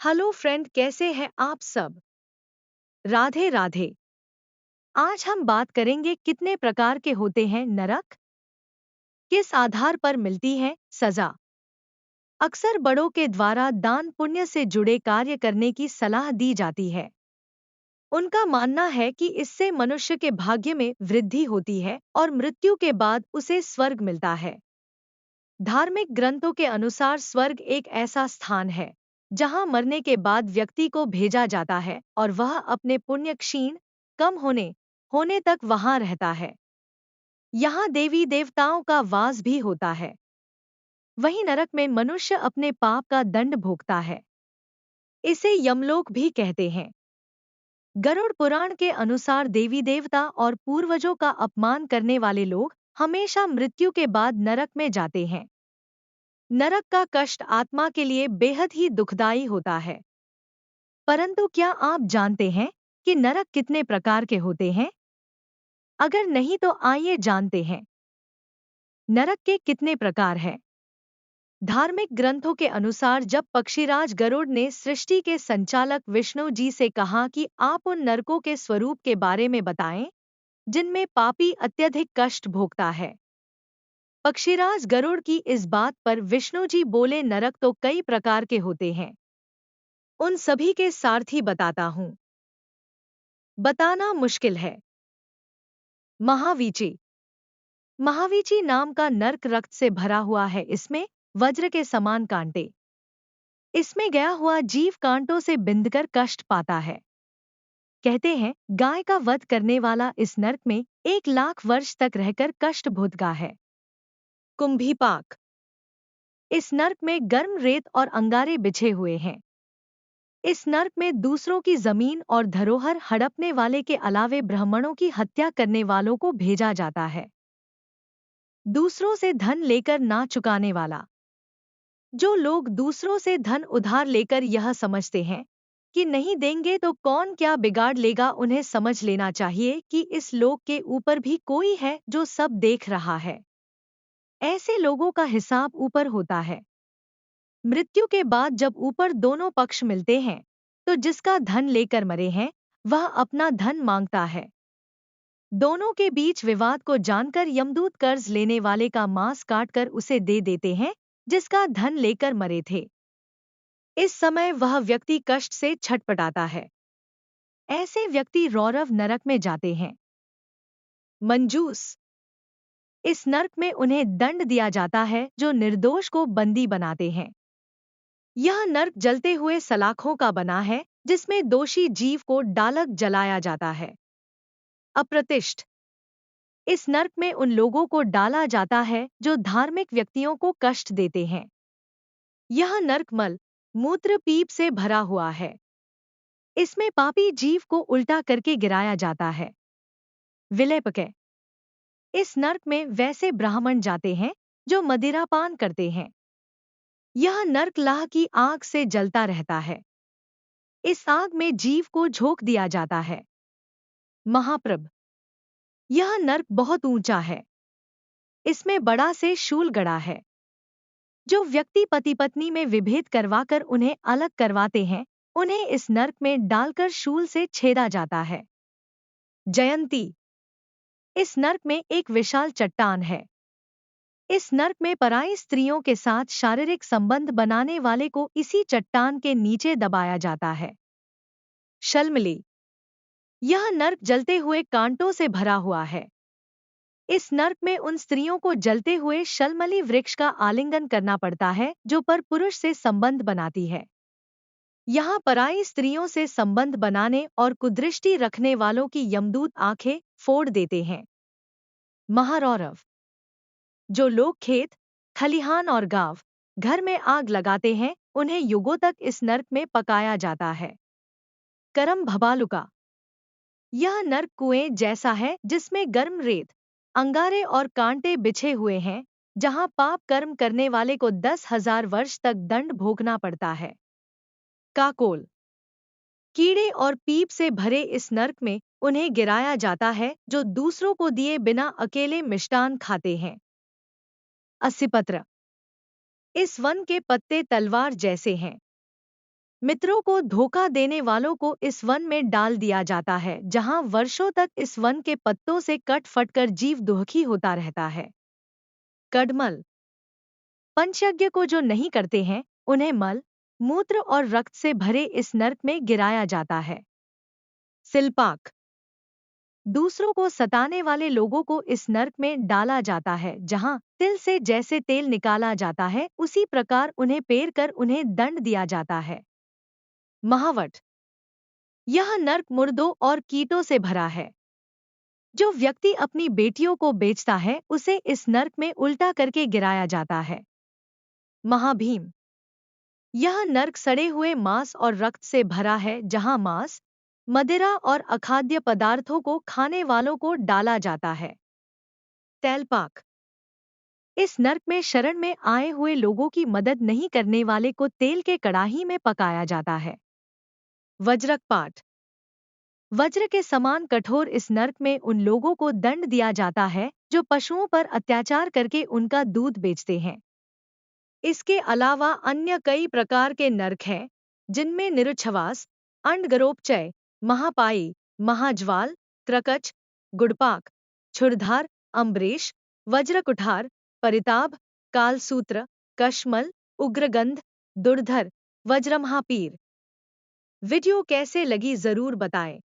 Hello friend, कैसे हैं आप सब। राधे राधे। आज हम बात करेंगे कितने प्रकार के होते हैं नरक, किस आधार पर मिलती है सजा। अक्सर बड़ों के द्वारा दान पुण्य से जुड़े कार्य करने की सलाह दी जाती है। उनका मानना है कि इससे मनुष्य के भाग्य में वृद्धि होती है और मृत्यु के बाद उसे स्वर्ग मिलता है। धार्मिक ग्रंथों के अनुसार स्वर्ग एक ऐसा स्थान है जहां मरने के बाद व्यक्ति को भेजा जाता है और वह अपने पुण्य क्षीण कम होने तक वहां रहता है। यहाँ देवी देवताओं का वास भी होता है। वहीं नरक में मनुष्य अपने पाप का दंड भोगता है। इसे यमलोक भी कहते हैं। गरुड़ पुराण के अनुसार देवी देवता और पूर्वजों का अपमान करने वाले लोग हमेशा मृत्यु के बाद नरक में जाते हैं। नरक का कष्ट आत्मा के लिए बेहद ही दुखदायी होता है। परंतु क्या आप जानते हैं कि नरक कितने प्रकार के होते हैं? अगर नहीं तो आइए जानते हैं। नरक के कितने प्रकार हैं? धार्मिक ग्रंथों के अनुसार जब पक्षीराज गरुड़ ने सृष्टि के संचालक विष्णु जी से कहा कि आप उन नरकों के स्वरूप के बारे में बताएं जिनमें पापी अत्यधिक कष्ट भोगता है। पक्षीराज गरुड़ की इस बात पर विष्णु जी बोले, नरक तो कई प्रकार के होते हैं, उन सभी के सारथी बताता हूं। बताना मुश्किल है। महावीची। महावीची नाम का नर्क रक्त से भरा हुआ है। इसमें वज्र के समान कांटे। इसमें गया हुआ जीव कांटों से बिंधकर कष्ट पाता है। कहते हैं गाय का वध करने वाला इस नर्क में 1 लाख वर्ष तक रहकर कष्ट भोगा है। कुंभीपाक। इस नर्क में गर्म रेत और अंगारे बिछे हुए हैं। इस नर्क में दूसरों की जमीन और धरोहर हड़पने वाले के अलावे ब्राह्मणों की हत्या करने वालों को भेजा जाता है। दूसरों से धन लेकर ना चुकाने वाला। जो लोग दूसरों से धन उधार लेकर यह समझते हैं कि नहीं देंगे तो कौन क्या बिगाड़ लेगा, उन्हें समझ लेना चाहिए कि इस लोक के ऊपर भी कोई है जो सब देख रहा है। ऐसे लोगों का हिसाब ऊपर होता है। मृत्यु के बाद जब ऊपर दोनों पक्ष मिलते हैं तो जिसका धन लेकर मरे हैं वह अपना धन मांगता है। दोनों के बीच विवाद को जानकर यमदूत कर्ज लेने वाले का मांस काटकर उसे दे देते हैं जिसका धन लेकर मरे थे। इस समय वह व्यक्ति कष्ट से छटपटाता है। ऐसे व्यक्ति रौरव नरक में जाते हैं। मंजूस। इस नरक में उन्हें दंड दिया जाता है जो निर्दोष को बंदी बनाते हैं। यह नरक जलते हुए सलाखों का बना है जिसमें दोषी जीव को डालक जलाया जाता है। अप्रतिष्ठ। इस नरक में उन लोगों को डाला जाता है जो धार्मिक व्यक्तियों को कष्ट देते हैं। यह नरक मल मूत्र पीप से भरा हुआ है। इसमें पापी जीव को उल्टा करके गिराया जाता है। विलेपके। इस नरक में वैसे ब्राह्मण जाते हैं जो मदिरापान करते हैं। यह नरक लाह की आग से जलता रहता है। इस आग में जीव को झोंक दिया जाता है। महाप्रभ। यह नरक बहुत ऊंचा है। इसमें बड़ा से शूल गड़ा है। जो व्यक्ति पति पत्नी में विभेद करवाकर उन्हें अलग करवाते हैं उन्हें इस नरक में डालकर शूल से छेदा जाता है। जयंती। इस नरक में एक विशाल चट्टान है। इस नरक में पराई स्त्रियों के साथ शारीरिक संबंध बनाने वाले को इसी चट्टान के नीचे दबाया जाता है। शल्मली। यह नरक जलते हुए कांटों से भरा हुआ है। इस नरक में उन स्त्रियों को जलते हुए शल्मली वृक्ष का आलिंगन करना पड़ता है जो पर पुरुष से संबंध बनाती है। यहाँ पराई स्त्रियों से संबंध बनाने और कुदृष्टि रखने वालों की यमदूत आंखें फोड़ देते हैं। महारौरव। जो लोग खेत खलिहान और गांव घर में आग लगाते हैं उन्हें युगों तक इस नरक में पकाया जाता है। करम भबालुका। यह नरक कुएं जैसा है जिसमें गर्म रेत अंगारे और कांटे बिछे हुए हैं जहां पाप कर्म करने वाले को 10,000 वर्ष तक दंड भोगना पड़ता है। काकोल। कीड़े और पीप से भरे इस नरक में उन्हें गिराया जाता है जो दूसरों को दिए बिना अकेले मिष्टान खाते हैं। अस्सीपत्र। इस वन के पत्ते तलवार जैसे हैं। मित्रों को धोखा देने वालों को इस वन में डाल दिया जाता है, जहां वर्षों तक इस वन के पत्तों से कट फटकर जीव दुखी होता रहता है। कडमल। पंचयज्ञ को जो नहीं करते हैं, उन्हें मल, मूत्र और रक्त से भरे इस नर्क में गिराया जाता है। सिलपाक। दूसरों को सताने वाले लोगों को इस नर्क में डाला जाता है, जहां तिल से जैसे तेल निकाला जाता है, उसी प्रकार उन्हें पेर कर उन्हें दंड दिया जाता है। महावट। यह नर्क मुर्दों और कीटों से भरा है। जो व्यक्ति अपनी बेटियों को बेचता है, उसे इस नर्क में उल्टा करके गिराया जाता है। महाभीम। यह नर्क सड़े हुए मांस और रक्त से भरा है, जहां मांस, मदिरा और अखाद्य पदार्थों को खाने वालों को डाला जाता है। तैलपाक। इस नर्क में शरण में आए हुए लोगों की मदद नहीं करने वाले को तेल के कड़ाही में पकाया जाता है। वज्रकपात। वज्र के समान कठोर इस नर्क में उन लोगों को दंड दिया जाता है जो पशुओं पर अत्याचार करके उनका दूध बेचते हैं। इसके अलावा अन्य कई प्रकार के नर्क हैं, जिनमें निरुच्छ्वास, अंडगरोपचय, महापाई, महाज्वाल, क्रकच, गुड़पाक, क्षुरधार, अम्बरीश, वज्रकुठार, परिताप, कालसूत्र, कश्मल, उग्रगंध, दुर्धर, वज्रमहापीर। वीडियो कैसे लगी जरूर बताएं।